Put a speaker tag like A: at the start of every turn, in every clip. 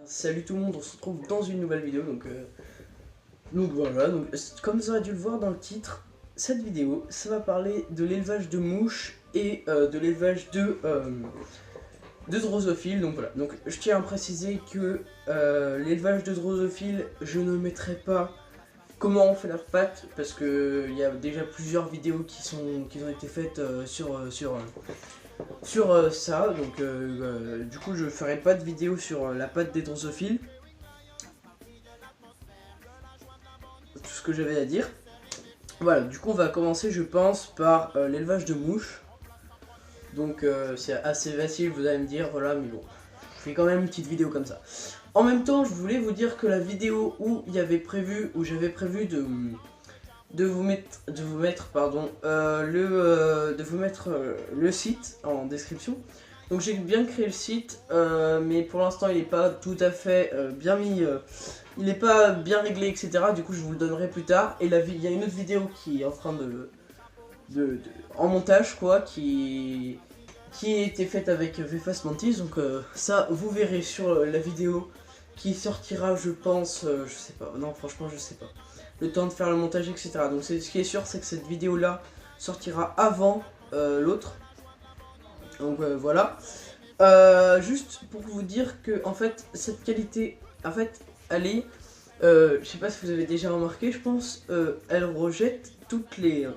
A: Salut tout le monde, on se retrouve dans une nouvelle vidéo, donc voilà, comme vous aurez dû le voir dans le titre, cette vidéo, ça va parler de l'élevage de mouches et de l'élevage de drosophiles, donc voilà. Donc je tiens à préciser que l'élevage de drosophiles, je ne mettrai pas comment on fait leurs pattes, parce que il y a déjà plusieurs vidéos qui ont été faites sur ça, donc du coup je ferai pas de vidéo sur la patte des drosophiles. Tout ce que j'avais à dire. Voilà, du coup on va commencer je pense par l'élevage de mouches. Donc c'est assez facile, vous allez me dire, voilà, mais bon, je fais quand même une petite vidéo comme ça. En même temps, je voulais vous dire que la vidéo où j'avais prévu de vous mettre le site en description. Donc j'ai bien créé le site, mais pour l'instant il n'est pas tout à fait bien mis, il n'est pas bien réglé, etc. Du coup je vous le donnerai plus tard. Et il y a une autre vidéo qui est en train en montage quoi, qui a été faite avec VFast Mantis. Donc ça vous verrez sur la vidéo qui sortira je pense, je sais pas, non franchement je sais pas. Le temps de faire le montage, etc. Donc ce qui est sûr c'est que cette vidéo là sortira avant l'autre. Donc voilà. Juste pour vous dire que en fait cette qualité, en fait elle est, je sais pas si vous avez déjà remarqué, je pense, elle rejette toutes les,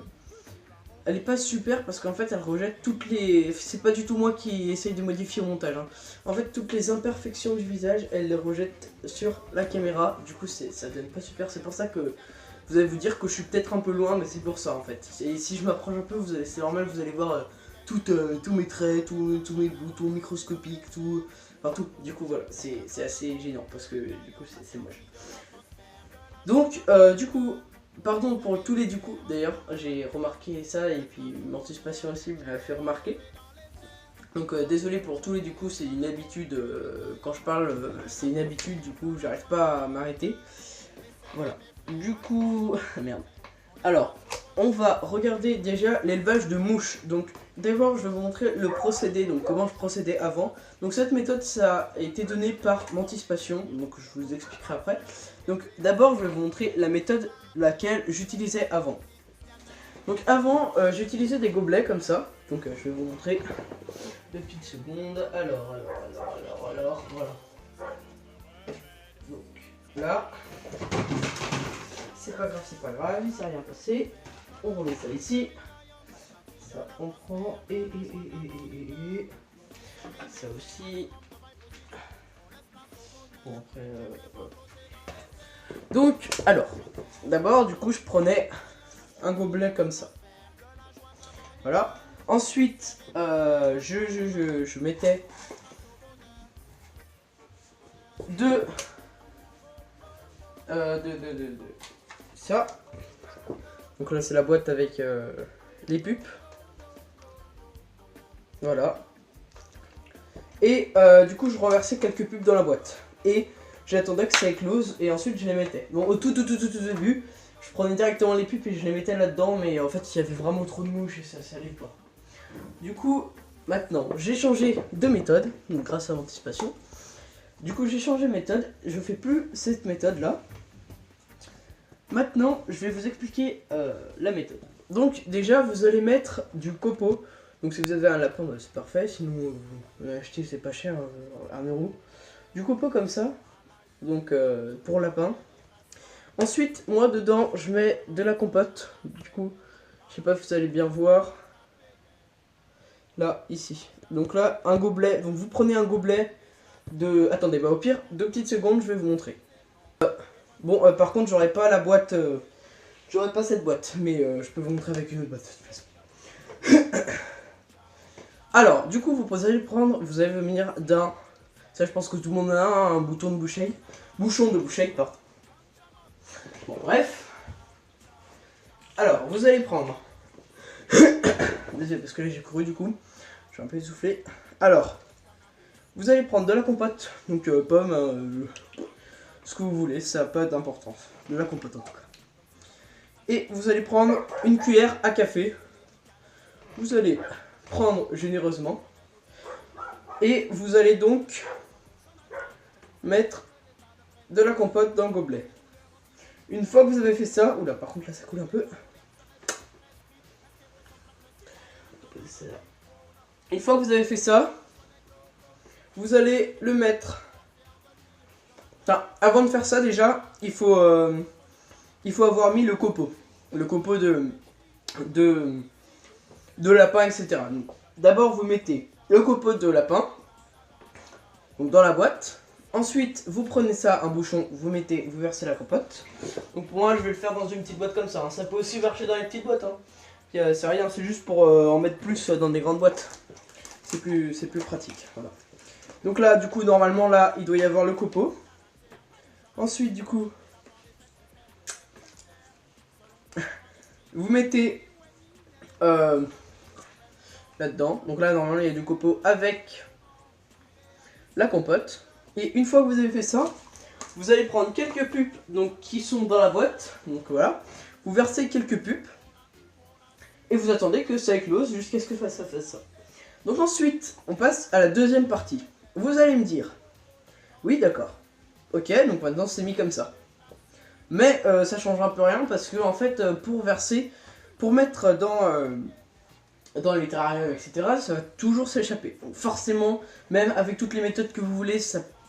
A: elle est pas super parce qu'en fait elle rejette toutes les, c'est pas du tout moi qui essaye de modifier au montage, hein. En fait toutes les imperfections du visage elle les rejette sur la caméra, du coup ça donne pas super. C'est pour ça que vous allez vous dire que je suis peut-être un peu loin, mais c'est pour ça en fait. Et si je m'approche un peu, c'est normal, vous allez voir tous mes traits, tous mes boutons microscopiques, tout. Enfin tout. Du coup voilà, c'est assez gênant parce que du coup c'est moche. Donc du coup, pardon pour tous les du coup, d'ailleurs j'ai remarqué ça et puis Mortispation aussi me l'a fait remarquer. Donc désolé pour tous les du coup, c'est une habitude, quand je parle c'est une habitude, du coup j'arrive pas à m'arrêter. Voilà. Du coup, merde. Alors, on va regarder déjà l'élevage de mouches. Donc, d'abord, je vais vous montrer le procédé, donc comment je procédais avant. Donc, cette méthode, ça a été donné par Mantispation, donc je vous expliquerai après. Donc, d'abord, je vais vous montrer la méthode laquelle j'utilisais avant. Donc, avant, j'utilisais des gobelets comme ça. Donc, je vais vous montrer 2 petites secondes. Alors, voilà. Donc, là. C'est pas grave, il s'est rien passé. On remet ça ici. Ça on prend et ça aussi. Bon après voilà. Donc alors, d'abord du coup je prenais un gobelet comme ça. Voilà. Ensuite je mettais de ça. Donc là c'est la boîte avec les pupes. Voilà. Et du coup je renversais quelques pupes dans la boîte. Et j'attendais que ça éclose et ensuite je les mettais. Bon au tout début, je prenais directement les pupes et je les mettais là-dedans. Mais en fait il y avait vraiment trop de mouches et ça allait pas. Du coup maintenant j'ai changé de méthode, donc grâce à l'anticipation. Du coup j'ai changé de méthode, je fais plus cette méthode là. Maintenant, je vais vous expliquer la méthode. Donc déjà, vous allez mettre du copeau. Donc si vous avez un lapin, bah, c'est parfait. Sinon, vous l'achetez, c'est pas cher, 1€. Du copeau comme ça. Donc pour lapin. Ensuite, moi dedans, je mets de la compote. Du coup, je sais pas si vous allez bien voir. Là, ici. Donc là, un gobelet. Donc vous prenez un gobelet de... Attendez, bah au pire, 2 petites secondes, je vais vous montrer. Bon, par contre, j'aurais pas la boîte, j'aurais pas cette boîte, mais je peux vous montrer avec une autre boîte de toute façon. Alors, du coup, vous allez prendre, vous allez venir d'un, ça je pense que tout le monde a un bouchon de boucheille, pardon. Bon, bref. Alors, vous allez prendre, désolé parce que là j'ai couru du coup, je suis un peu essoufflé. Alors, vous allez prendre de la compote, donc pomme, ce que vous voulez, ça n'a pas d'importance. De la compote en tout cas. Et vous allez prendre une cuillère à café. Vous allez prendre généreusement. Et vous allez donc mettre de la compote dans le gobelet. Une fois que vous avez fait ça, oula par contre là ça coule un peu. Une fois que vous avez fait ça, vous allez le mettre. Enfin, avant de faire ça déjà, il faut avoir mis le copeau de lapin, etc. D'abord vous mettez le copeau de lapin donc dans la boîte. Ensuite vous prenez ça, un bouchon, vous versez la compote. Donc pour moi je vais le faire dans une petite boîte comme ça, hein. Ça peut aussi marcher dans les petites boîtes, hein. C'est rien, c'est juste pour en mettre plus dans des grandes boîtes. C'est plus pratique, voilà. Donc là du coup normalement là il doit y avoir le copeau. Ensuite du coup vous mettez là-dedans. Donc là normalement il y a du copeau avec la compote. Et une fois que vous avez fait ça, vous allez prendre quelques pupes donc, qui sont dans la boîte. Donc voilà, vous versez quelques pupes et vous attendez que ça éclose jusqu'à ce que ça fasse ça. Donc ensuite, on passe à la deuxième partie. Vous allez me dire, oui d'accord, ok, donc maintenant c'est mis comme ça. Mais ça change un peu rien parce que en fait, pour mettre dans les terrariums, etc., ça va toujours s'échapper. Donc forcément, même avec toutes les méthodes que vous voulez,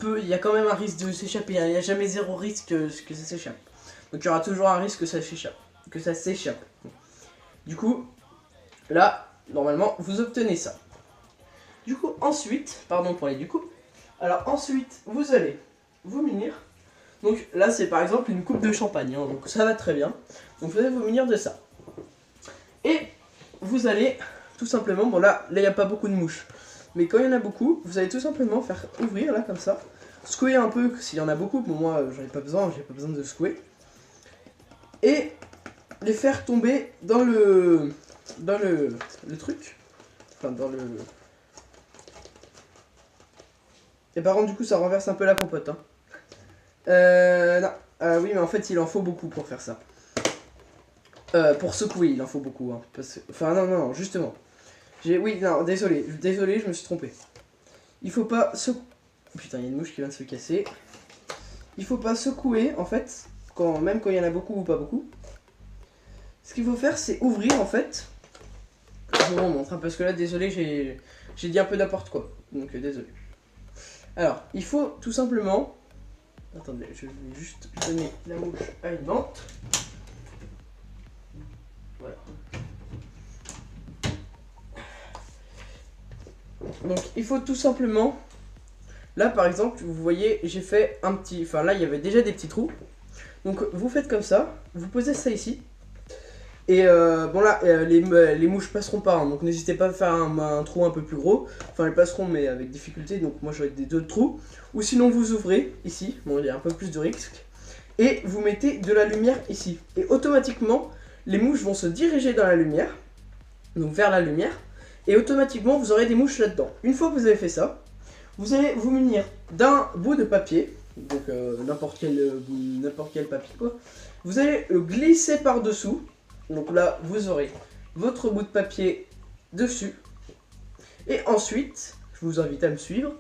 A: il y a quand même un risque de s'échapper. Il n'y a jamais zéro risque que ça s'échappe. Donc il y aura toujours un risque que ça s'échappe. Du coup, là, normalement, vous obtenez ça. Du coup, ensuite, pardon pour les du coup. Alors ensuite, vous allez vous munir. Donc là, c'est par exemple une coupe de champagne, hein, donc ça va très bien. Donc vous allez vous munir de ça. Et vous allez tout simplement, bon là il n'y a pas beaucoup de mouches, mais quand il y en a beaucoup, vous allez tout simplement faire ouvrir là comme ça, secouer un peu s'il y en a beaucoup, pour moi j'en ai pas besoin, j'ai pas besoin de secouer, et les faire tomber dans le truc, enfin dans le... Et par contre du coup ça renverse un peu la compote, hein. Non, oui mais en fait il en faut beaucoup pour faire ça. Pour secouer, il en faut beaucoup, hein, enfin non, justement. Oui, non, désolé, je me suis trompé. Il faut pas secouer... Putain, il y a une mouche qui vient de se casser. Il faut pas secouer, en fait, même quand il y en a beaucoup ou pas beaucoup. Ce qu'il faut faire, c'est ouvrir, en fait. Je vous remontre, hein, parce que là, désolé, j'ai dit un peu n'importe quoi. Donc, désolé. Alors, il faut tout simplement... Attendez, je vais juste donner la mouche à une menthe. Voilà. Donc il faut tout simplement, là par exemple vous voyez j'ai fait un petit, enfin là il y avait déjà des petits trous. Donc vous faites comme ça, vous posez ça ici. Et bon là les mouches passeront pas, hein, donc n'hésitez pas à faire un trou un peu plus gros. Enfin elles passeront mais avec difficulté, donc moi j'aurai des deux trous. Ou sinon vous ouvrez ici, bon il y a un peu plus de risque. Et vous mettez de la lumière ici. Et automatiquement les mouches vont se diriger dans la lumière, donc vers la lumière. Et automatiquement vous aurez des mouches là-dedans. Une fois que vous avez fait ça, vous allez vous munir d'un bout de papier, donc n'importe quel papier quoi. Vous allez le glisser par dessous, donc là vous aurez votre bout de papier dessus. Et ensuite, je vous invite à me suivre.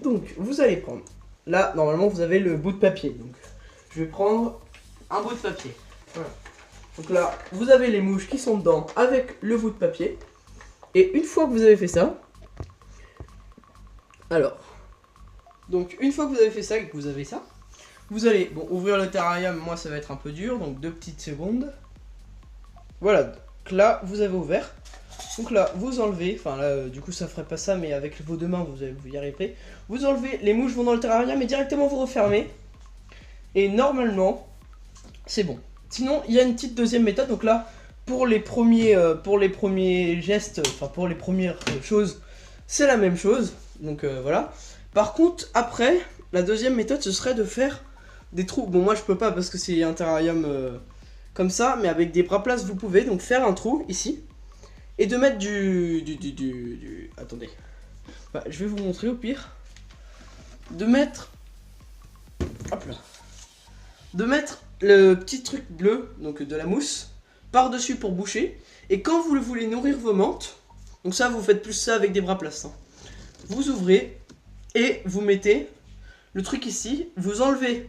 A: Donc vous allez prendre, là normalement vous avez le bout de papier, donc je vais prendre un bout de papier. Voilà. Donc là vous avez les mouches qui sont dedans avec le bout de papier. Et une fois que vous avez fait ça, alors, donc une fois que vous avez fait ça et que vous avez ça, vous allez, bon, ouvrir le terrarium, moi ça va être un peu dur, donc 2 petites secondes. Voilà, donc là vous avez ouvert. Donc là vous enlevez, enfin là du coup ça ferait pas ça, mais avec vos deux mains vous y arriverez. Vous enlevez, les mouches vont dans le terrarium et directement vous refermez. Et normalement, c'est bon. Sinon, il y a une petite deuxième méthode, donc là... Pour les premiers gestes, enfin pour les premières choses, c'est la même chose. Donc voilà. Par contre, après, la deuxième méthode, ce serait de faire des trous. Bon, moi je peux pas parce que c'est un terrarium comme ça, mais avec des bras places, vous pouvez donc faire un trou ici et de mettre Attendez. Bah, je vais vous montrer au pire. De mettre. Hop là. De mettre le petit truc bleu, donc de la mousse. Par-dessus pour boucher. Et quand vous voulez nourrir vos menthes, donc ça vous faites plus ça avec des bras plats, hein. Vous ouvrez et vous mettez le truc ici, vous enlevez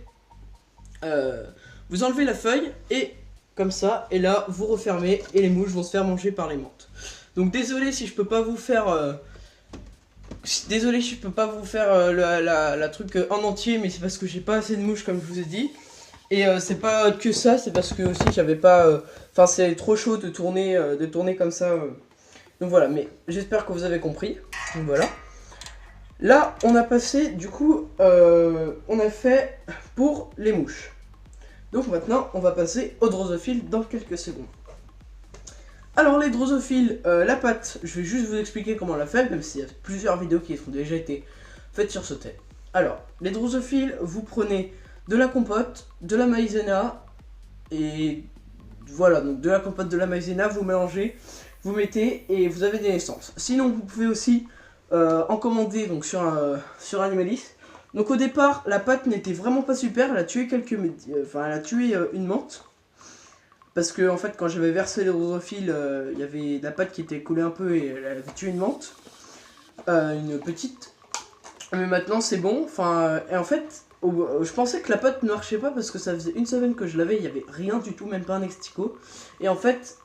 A: la feuille et comme ça, et là vous refermez et les mouches vont se faire manger par les menthes. Donc désolé si je peux pas vous faire la truc en entier, mais c'est parce que j'ai pas assez de mouches comme je vous ai dit. Et c'est pas que ça, c'est parce que aussi j'avais pas enfin c'est trop chaud de tourner comme ça. Donc voilà, mais j'espère que vous avez compris. Donc voilà. Là, on a passé, du coup, on a fait pour les mouches. Donc maintenant, on va passer aux drosophiles dans quelques secondes. Alors les drosophiles, la pâte, je vais juste vous expliquer comment on la fait, même s'il y a plusieurs vidéos qui ont déjà été faites sur ce thème. Alors, les drosophiles, vous prenez de la compote, de la maïzena, et voilà, donc de la compote, de la maïzena, vous mélangez, vous mettez, et vous avez des essences. Sinon, vous pouvez aussi en commander donc sur Animalis. Donc au départ, la pâte n'était vraiment pas super, elle a tué une menthe. Parce que en fait, quand j'avais versé les drosophiles, il y avait de la pâte qui était coulée un peu et elle avait tué une menthe. Une petite. Mais maintenant c'est bon. Enfin, et en fait, je pensais que la pâte ne marchait pas parce que ça faisait une semaine que je l'avais, il n'y avait rien du tout, même pas un extico. Et en fait,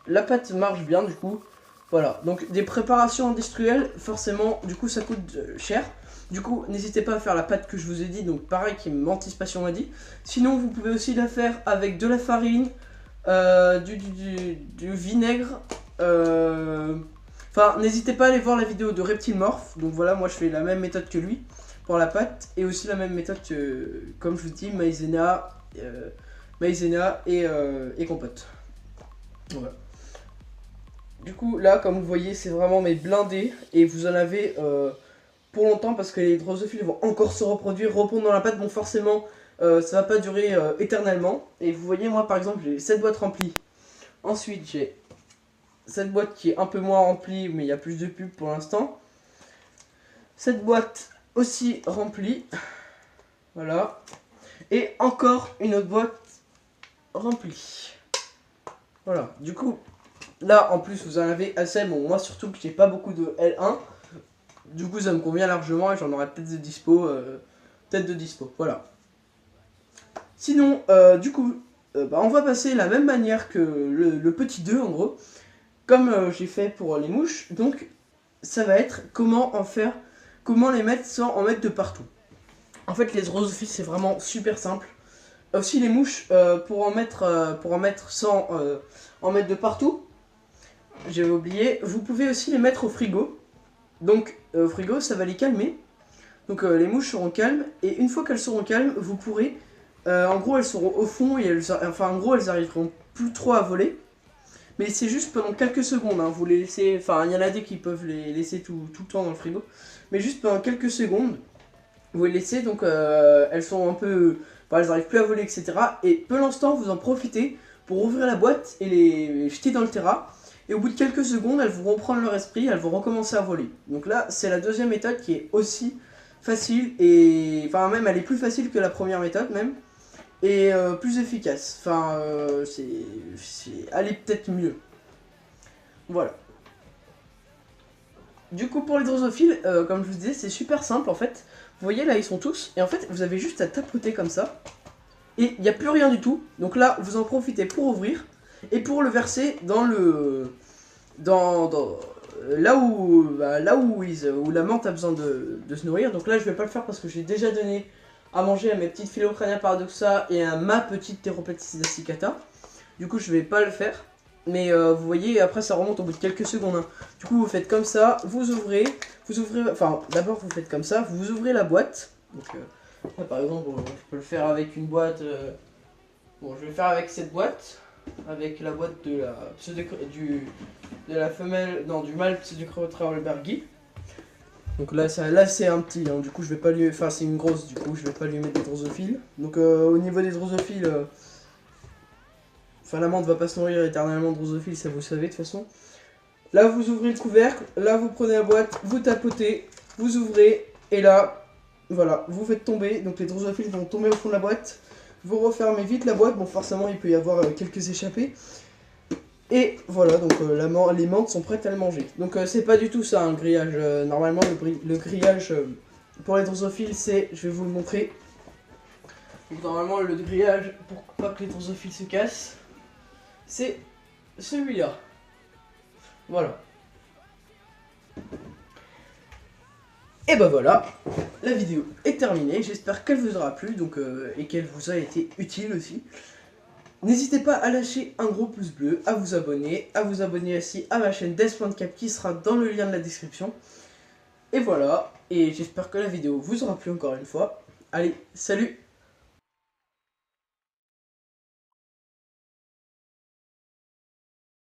A: la pâte marche bien du coup. Voilà, donc des préparations industrielles, forcément, du coup ça coûte cher. Du coup, n'hésitez pas à faire la pâte que je vous ai dit, donc pareil, qui m'anticipation m'a dit. Sinon, vous pouvez aussi la faire avec de la farine, du vinaigre. Enfin, n'hésitez pas à aller voir la vidéo de Reptilemorph. Donc voilà, moi je fais la même méthode que lui pour la pâte. Et aussi la même méthode que, comme je vous dis, maïzena et compote. Voilà. Du coup, là, comme vous voyez, c'est vraiment mes blindés. Et vous en avez pour longtemps parce que les drosophiles vont encore se reproduire, repondre dans la pâte. Bon, forcément, ça va pas durer éternellement. Et vous voyez, moi, par exemple, j'ai cette boîte remplie. Ensuite, j'ai cette boîte qui est un peu moins remplie, mais il y a plus de pubs pour l'instant. Cette boîte aussi remplie. Voilà. Et encore une autre boîte remplie. Voilà. Du coup... Là, en plus, vous en avez assez. Bon, moi, surtout que j'ai pas beaucoup de L1. Du coup, ça me convient largement et j'en aurai peut-être de dispo. Voilà. Sinon, du coup, on va passer la même manière que le petit 2, en gros. Comme j'ai fait pour les mouches. Donc, ça va être comment les mettre sans en mettre de partout. En fait, les drosophiles, c'est vraiment super simple. Aussi, les mouches, pour en mettre sans en mettre de partout. J'avais oublié, vous pouvez aussi les mettre au frigo. Donc au frigo ça va les calmer. Donc les mouches seront calmes. Et une fois qu'elles seront calmes, vous pourrez en gros elles seront au fond et elles arriveront plus trop à voler. Mais c'est juste pendant quelques secondes, hein, vous les laissez. Enfin, il y en a des qui peuvent les laisser tout le temps dans le frigo. Mais juste pendant quelques secondes, vous les laissez, donc elles sont un peu. Elles n'arrivent plus à voler, etc. Et peu l'instant, vous en profitez pour ouvrir la boîte et les jeter dans le terra. Et au bout de quelques secondes, elles vont reprendre leur esprit, elles vont recommencer à voler. Donc là, c'est la deuxième méthode qui est aussi facile, et enfin même elle est plus facile que la première méthode même, et plus efficace. Enfin, elle est peut-être mieux. Voilà. Du coup, pour les drosophiles, comme je vous disais, c'est super simple en fait. Vous voyez là, ils sont tous, et en fait, vous avez juste à tapoter comme ça, et il n'y a plus rien du tout. Donc là, vous en profitez pour ouvrir. Et pour le verser dans là où la menthe a besoin de se nourrir. Donc là je vais pas le faire parce que j'ai déjà donné à manger à mes petites Philocrania paradoxa et à ma petite Theroplectis acicata. Du coup je vais pas le faire. Mais vous voyez, après ça remonte au bout de quelques secondes. Hein. Du coup vous faites comme ça, vous ouvrez, enfin d'abord vous faites comme ça, vous ouvrez la boîte. Donc là, par exemple je peux le faire avec une boîte, bon je vais le faire avec cette boîte. Avec la boîte de la femelle, non, du mâle Pseudocreotraolbergi. Donc là c'est un petit, hein, du coup je vais pas lui, enfin c'est une grosse, du coup je vais pas lui mettre des drosophiles. Donc au niveau des drosophiles, enfin la menthe va pas se nourrir éternellement de drosophiles, ça vous savez de toute façon. Là vous ouvrez le couvercle, là vous prenez la boîte, vous tapotez, vous ouvrez, et là, voilà, vous faites tomber, donc les drosophiles vont tomber au fond de la boîte. Vous refermez vite la boîte, bon forcément il peut y avoir quelques échappées. Et voilà, donc les menthes sont prêtes à le manger. Donc c'est pas du tout ça un grillage. Normalement le grillage Pour les drosophiles, c'est, je vais vous le montrer. Donc normalement le grillage, pour pas que les drosophiles se cassent, c'est celui-là. Voilà. Et bah voilà, la vidéo est terminée, j'espère qu'elle vous aura plu donc, et qu'elle vous a été utile aussi. N'hésitez pas à lâcher un gros pouce bleu, à vous abonner aussi à ma chaîne Death.cap qui sera dans le lien de la description. Et voilà, et j'espère que la vidéo vous aura plu encore une fois. Allez, salut!